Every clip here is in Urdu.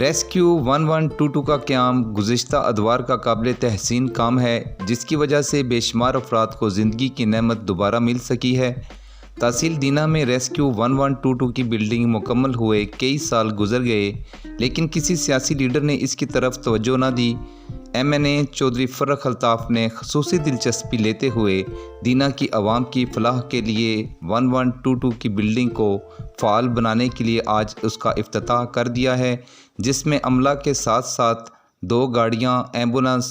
ریسکیو 1122 کا قیام گزشتہ ادوار کا قابل تحسین کام ہے، جس کی وجہ سے بے شمار افراد کو زندگی کی نعمت دوبارہ مل سکی ہے۔ تحصیل دینہ میں ریسکیو 1122 کی بلڈنگ مکمل ہوئے کئی سال گزر گئے، لیکن کسی سیاسی لیڈر نے اس کی طرف توجہ نہ دی۔ ایم این اے چودھری فرخ الطاف نے خصوصی دلچسپی لیتے ہوئے دینہ کی عوام کی فلاح کے لیے 1122 کی بلڈنگ کو فعال بنانے کے لیے آج اس کا افتتاح کر دیا ہے، جس میں عملہ کے ساتھ ساتھ 2 گاڑیاں، ایمبولینس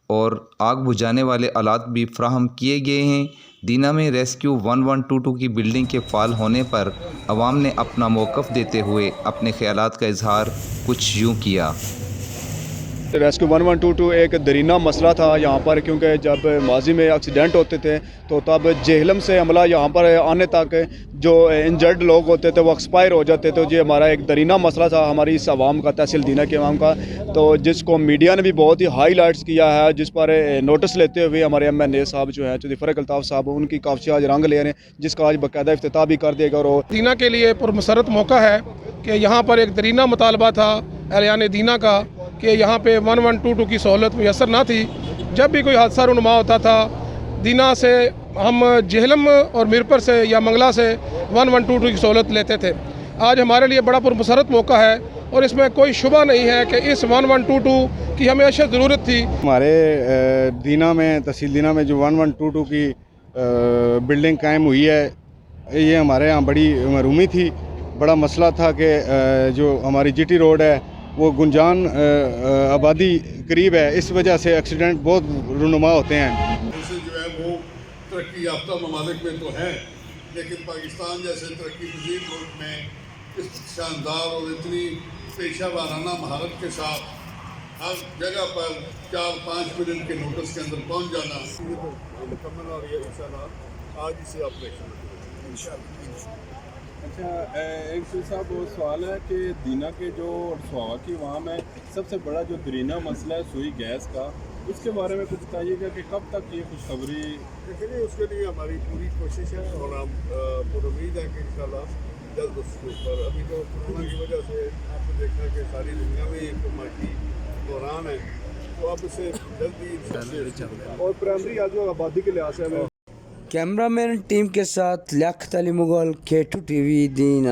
اور آگ بجھانے والے آلات بھی فراہم کیے گئے ہیں۔ دینہ میں ریسکیو 1122 کی بلڈنگ کے فعال ہونے پر عوام نے اپنا موقف دیتے ہوئے اپنے خیالات کا اظہار کچھ یوں کیا۔ ریسکیو 1122 ایک درینہ مسئلہ تھا یہاں پر، کیونکہ جب ماضی میں ایکسیڈنٹ ہوتے تھے تو تب جہلم سے عملہ یہاں پر آنے تک جو انجرڈ لوگ ہوتے تھے وہ ایکسپائر ہو جاتے تھے۔ یہ ہمارا ایک درینہ مسئلہ تھا ہماری اس عوام کا، تحصیل دینہ کے عوام کا، تو جس کو میڈیا نے بھی بہت ہی ہائی لائٹس کیا ہے، جس پر نوٹس لیتے ہوئے ہمارے ایم این اے صاحب جو ہیں چودھری فرخ الطاف صاحب، ان کی کافی آج رنگ لے رہے ہیں، جس کا آج باقاعدہ افتتاح بھی کر دے گا۔ اور دینہ کے لیے پرمسرت موقع ہے کہ یہاں پر ایک درینہ مطالبہ تھا اہلیان دینہ کا کہ یہاں پہ 1122 کی سہولت میسر نہ تھی۔ جب بھی کوئی حادثہ رونما ہوتا تھا دینہ سے، ہم جہلم اور میرپر سے یا منگلہ سے 1122 کی سہولت لیتے تھے۔ آج ہمارے لیے بڑا پرمسرت موقع ہے اور اس میں کوئی شبہ نہیں ہے کہ اس 1122 کی ہمیں اشد ضرورت تھی۔ ہمارے دینہ میں، تحصیل دینہ میں جو 1122 کی بلڈنگ قائم ہوئی ہے، یہ ہمارے ہاں بڑی محرومی تھی، بڑا مسئلہ تھا کہ جو ہماری جی ٹی روڈ ہے وہ گنجان آبادی قریب ہے، اس وجہ سے ایکسیڈنٹ بہت رونما ہوتے ہیں۔ اسے جو ہے وہ ترقی یافتہ ممالک میں تو ہے، لیکن پاکستان جیسے ترقی پذیر ملک میں اس شاندار اور اتنی پیشہ ورانہ مہارت کے ساتھ ہر جگہ پر 4-5 منٹ کے نوٹس کے اندر پہنچ جانا مکمل ہو رہی ہے انشاءاللہ۔ آج اسے آپریشن اچھا، ایک صاحب وہ سوال ہے کہ دینہ کے جو سواوا کی وہاں میں سب سے بڑا جو درینہ مسئلہ ہے سوئی گیس کا، اس کے بارے میں کچھ بتائیے گا کہ کب تک یہ خوشخبری؟ دیکھیے، اس کے لیے ہماری پوری کوشش ہے اور ہم پر امید ہے کہ انشاءاللہ جلد اس کے اوپر، ابھی تو کورونا کی وجہ سے آپ نے دیکھا کہ ساری دنیا میں ایک معاشی بحران ہے، تو اب اسے جلدی اور پرائمری جو آبادی کے لحاظ سے ہمیں۔ کیمرہ مین ٹیم کے ساتھ لیاقت علی مغل، K2 TV دینہ۔